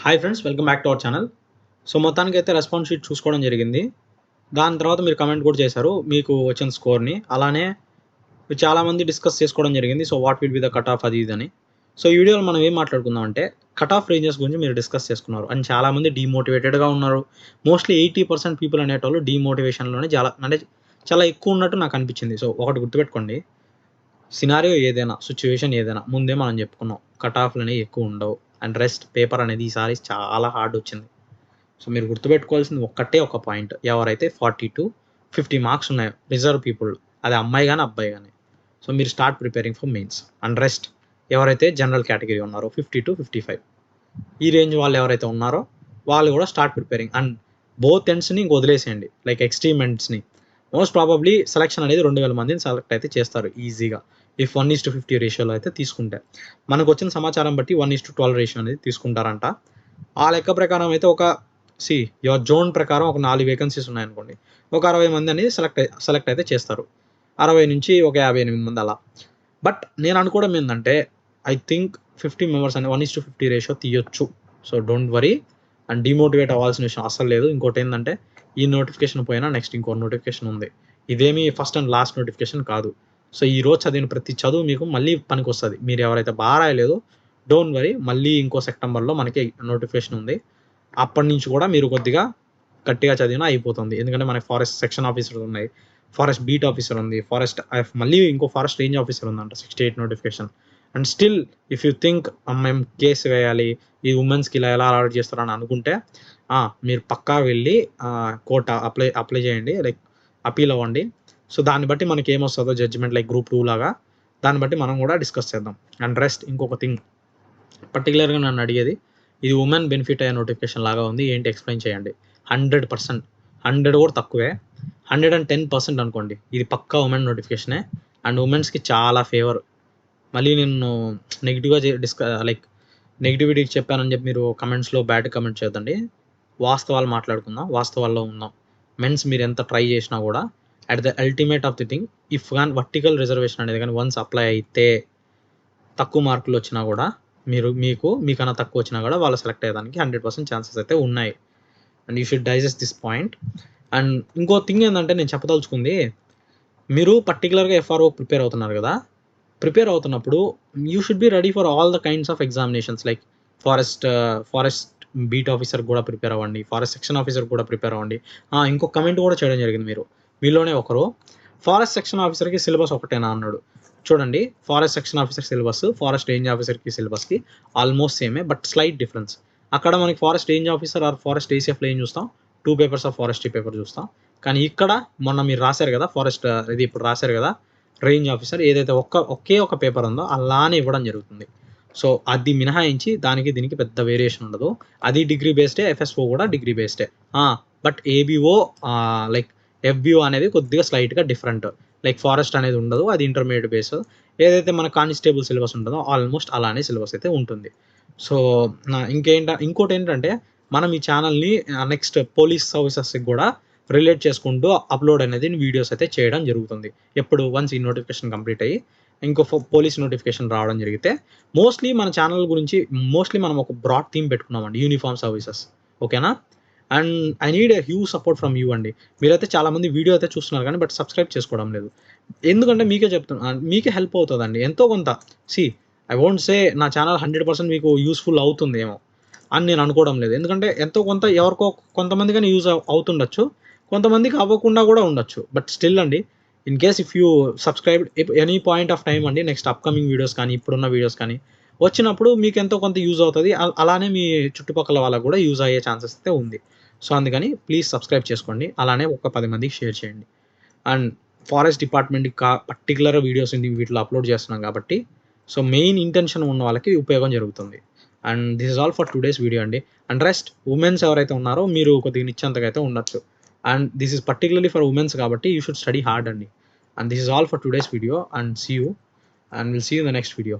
Hi friends, welcome back to our channel. So మొత్తానికైతే response sheet చూసుకోవడం జరిగింది. దాని తర్వాత మీరు కమెంట్ కూడా చేశారు మీకు వచ్చిన స్కోర్‌ని. అలానే చాలామంది డిస్కస్ చేసుకోవడం జరిగింది. So what will be the cut off అది ఇది అని. సో ఈ వీడియోలో మనం ఏం మాట్లాడుకుందాం అంటే కట్ ఆఫ్ రేంజెస్ గురించి మీరు డిస్కస్ చేసుకున్నారు. అండ్ చాలామంది డీమోటివేటెడ్‌గా ఉన్నారు. మోస్ట్‌లీ 80% పీపుల్ అనేటోళ్ళు డీమోటివేషన్‌లోనే చాలా ఎక్కువ ఉన్నట్టు నాకు అనిపించింది. సో ఒకటి గుర్తుపెట్టుకోండి. సినారియో ఏదైనా, సిట్యుయేషన్ ఏదైనా ముందే మనం చెప్పుకున్నాం. కట్ ఆఫ్‌లనేవి ఎక్కువ ఉండవు. అండ్ రెస్ట్ పేపర్ అనేది ఈసారి చాలా హార్డ్ వచ్చింది. సో మీరు గుర్తుపెట్టుకోవాల్సింది ఒక్కటే ఒక పాయింట్. ఎవరైతే 40-50 మార్క్స్ ఉన్నాయో రిజర్వ్ పీపుల్, అది అమ్మాయి కానీ అబ్బాయి కానీ, సో మీరు start preparing for mains. And rest ఎవరైతే జనరల్ కేటగిరీ ఉన్నారో 50-55 ఈ రేంజ్ వాళ్ళు ఎవరైతే ఉన్నారో వాళ్ళు కూడా స్టార్ట్ ప్రిపేరింగ్. అండ్ బోత్ ఎండ్స్ని వదిలేసేయండి, లైక్ ఎక్స్ట్రీమ్ ఎండ్స్ని. మోస్ట్ ప్రాబబ్లీ సెలక్షన్ అనేది 2000 మందిని సెలెక్ట్ అయితే చేస్తారు ఈజీగా, ఇఫ్ 1:50 రేషియోలో అయితే తీసుకుంటే. మనకు వచ్చిన సమాచారం బట్టి 1:12 రేషియో అనేది తీసుకుంటారంట. ఆ లెక్క ప్రకారం అయితే యువర్ జోన్ ప్రకారం ఒక 4 వేకెన్సీస్ ఉన్నాయనుకోండి, ఒక 60 మంది అనేది సెలెక్ట్ అయితే చేస్తారు. 60 నుంచి ఒక 58 మంది అలా. బట్ నేను అనుకోవడం ఏంటంటే ఐ థింక్ 50 మెంబర్స్ అని 1:50 రేషియో తీయొచ్చు. So don't worry and demotivate అవ్వాల్సిన విషయం అస్సలు లేదు. ఇంకోటి ఏంటంటే ఈ నోటిఫికేషన్ పోయినా నెక్స్ట్ ఇంకో నోటిఫికేషన్ ఉంది. ఇదేమి ఫస్ట్ అండ్ లాస్ట్ నోటిఫికేషన్ కాదు. సో ఈ రోజు చదివిన ప్రతి చదువు మీకు మళ్ళీ పనికి వస్తుంది. మీరు ఎవరైతే బాగా రాయలేదో డోంట్ వరీ, మళ్ళీ ఇంకో సెప్టెంబర్లో మనకి నోటిఫికేషన్ ఉంది. అప్పటి నుంచి కూడా మీరు కొద్దిగా గట్టిగా చదివినా అయిపోతుంది. ఎందుకంటే మనకి ఫారెస్ట్ సెక్షన్ ఆఫీసర్ ఉన్నాయి, ఫారెస్ట్ బీట్ ఆఫీసర్ ఉంది, మళ్ళీ ఇంకో ఫారెస్ట్ రేంజ్ ఆఫీసర్ ఉందంట. 68 notification. And still if you think మేము కేసు వేయాలి, ఈ ఉమెన్స్కి ఇలా ఎలా అలర్ట్ చేస్తారని అనుకుంటే మీరు పక్కా వెళ్ళి కోర్ట్ అప్లై చేయండి, లైక్ అపీల్ అవ్వండి. సో దాన్ని బట్టి మనకి ఏమొస్తుందో జడ్జిమెంట్, లైక్ Group 2 లాగా, దాన్ని బట్టి మనం కూడా డిస్కస్ చేద్దాం. అండ్ రెస్ట్ ఇంకొక థింగ్ పర్టికులర్గా నన్ను అడిగేది, ఇది ఉమెన్ బెనిఫిట్ అయ్యే నోటిఫికేషన్ లాగా ఉంది, ఏంటి ఎక్స్ప్లెయిన్ చేయండి. 100%, 100 కూడా తక్కువే, 110% అనుకోండి, ఇది పక్కా ఉమెన్ నోటిఫికేషనే. అండ్ ఉమెన్స్కి చాలా ఫేవర్. మళ్ళీ నేను నెగిటివ్గా నెగిటివిటీకి చెప్పానని చెప్పి మీరు కమెంట్స్లో బ్యాడ్ కమెంట్ చేయొద్దండి. వాస్తవాలు మాట్లాడుకుందాం, వాస్తవాల్లో ఉందాం. మెన్స్ మీరు ఎంత ట్రై చేసినా కూడా at the ultimate of the thing, if కానీ వర్టికల్ రిజర్వేషన్ అనేది కానీ వన్స్ అప్లై అయితే తక్కువ మార్కులు వచ్చినా కూడా మీకన్నా తక్కువ వచ్చినా కూడా వాళ్ళు సెలెక్ట్ అయ్యేదానికి 100% ఛాన్సెస్ అయితే ఉన్నాయి. And you should digest this point. And ఇంకో థింగ్ ఏంటంటే నేను చెప్పదలుచుకుంది, మీరు పర్టికులర్గా FRO ప్రిపేర్ అవుతున్నారు కదా, ప్రిపేర్ అవుతున్నప్పుడు you should be ready for all the kinds of examinations. Like forest beat officer కూడా ప్రిపేర్ అవ్వండి, ఫారెస్ట్ సెక్షన్ ఆఫీసర్ కూడా ప్రిపేర్ అవ్వండి. ఇంకో కమెంట్ కూడా చేయడం జరిగింది మీలోనే ఒకరు, ఫారెస్ట్ సెక్షన్ ఆఫీసర్కి సిలబస్ ఒకటేనా అన్నాడు. చూడండి, forest section officer syllabus forest range ఆఫీసర్కి సిలబస్కి ఆల్మోస్ట్ సేమే, బట్ స్లైట్ డిఫరెన్స్. అక్కడ మనకి forest range officer or forest ACFలో ఏం చూస్తాం, 2 పేపర్స్ ఆఫ్ ఫారెస్ట్రీ పేపర్ చూస్తాం. కానీ ఇక్కడ మొన్న మీరు రాశారు కదా ఇప్పుడు రాశారు కదా రేంజ్ ఆఫీసర్, ఏదైతే ఒకే ఒక పేపర్ ఉందో అలానే ఇవ్వడం జరుగుతుంది. సో అది మినహాయించి దీనికి పెద్ద వేరియేషన్ ఉండదు. అది డిగ్రీ బేస్డే, FSO కూడా డిగ్రీ బేస్డే. బట్ ABO లైక్ FBO అనేది కొద్దిగా స్లైట్గా డిఫరెంట్. లైక్ ఫారెస్ట్ అనేది ఉండదు, అది ఇంటర్మీడియట్ బేస్. ఏదైతే మన కానిస్టేబుల్ సిలబస్ ఉంటుందో ఆల్మోస్ట్ అలానే సిలబస్ అయితే ఉంటుంది. సో ఇంకోటి ఏంటంటే మనం ఈ ఛానల్ని నెక్స్ట్ పోలీస్ సర్వీసెస్కి కూడా రిలేట్ చేసుకుంటూ అప్లోడ్ అనేది వీడియోస్ అయితే చేయడం జరుగుతుంది. ఎప్పుడు వన్స్ ఈ నోటిఫికేషన్ కంప్లీట్ అయ్యి ఇంకో పోలీస్ నోటిఫికేషన్ రావడం జరిగితే, మోస్ట్లీ మన ఛానల్ గురించి మనం ఒక బ్రాడ్ థీమ్ పెట్టుకున్నామండి, యూనిఫామ్ సర్వీసెస్. ఓకేనా? And I need a huge support from you అండి. మీరైతే చాలామంది వీడియో అయితే చూస్తున్నారు కానీ బట్ సబ్స్క్రైబ్ చేసుకోవడం లేదు. ఎందుకంటే మీకే హెల్ప్ అవుతుందండి ఎంతో కొంత. ఐ వోంట్ సే నా ఛానల్ 100% మీకు యూస్ఫుల్ అవుతుందేమో అని నేను అనుకోవడం లేదు. ఎందుకంటే ఎంతో కొంత ఎవరికో కొంతమంది కానీ యూజ్ అవుతుండొచ్చు, కొంతమందికి అవ్వకుండా కూడా ఉండొచ్చు. బట్ స్టిల్ అండి, in case if you subscribe any point of time అండి, నెక్స్ట్ అప్కమింగ్ వీడియోస్ కానీ ఇప్పుడున్న వీడియోస్ కానీ వచ్చినప్పుడు మీకు ఎంతో కొంత యూజ్ అవుతుంది. అలానే మీ చుట్టుపక్కల వాళ్ళకు కూడా యూజ్ అయ్యే ఛాన్సెస్ అయితే ఉంది. సో అందుకని ప్లీజ్ సబ్స్క్రైబ్ చేసుకోండి, అలానే ఒక 10 మందికి షేర్ చేయండి. అండ్ ఫారెస్ట్ డిపార్ట్మెంట్కి పర్టికులర్ వీడియోస్ వీటిలో అప్లోడ్ చేస్తున్నాం కాబట్టి, సో మెయిన్ ఇంటెన్షన్ ఉన్న వాళ్ళకి ఉపయోగం జరుగుతుంది. And this is all for today's video అండి. అండ్ రెస్ట్ ఉమెన్స్ ఎవరైతే ఉన్నారో మీరు కొద్దిగా నిశ్చంతగా అయితే ఉండొచ్చు. And this is particularly for womens కాబట్టి యూ షుడ్ స్టడీ హార్డ్ అండి. And this is all for today's video and see you and will see you in the next video.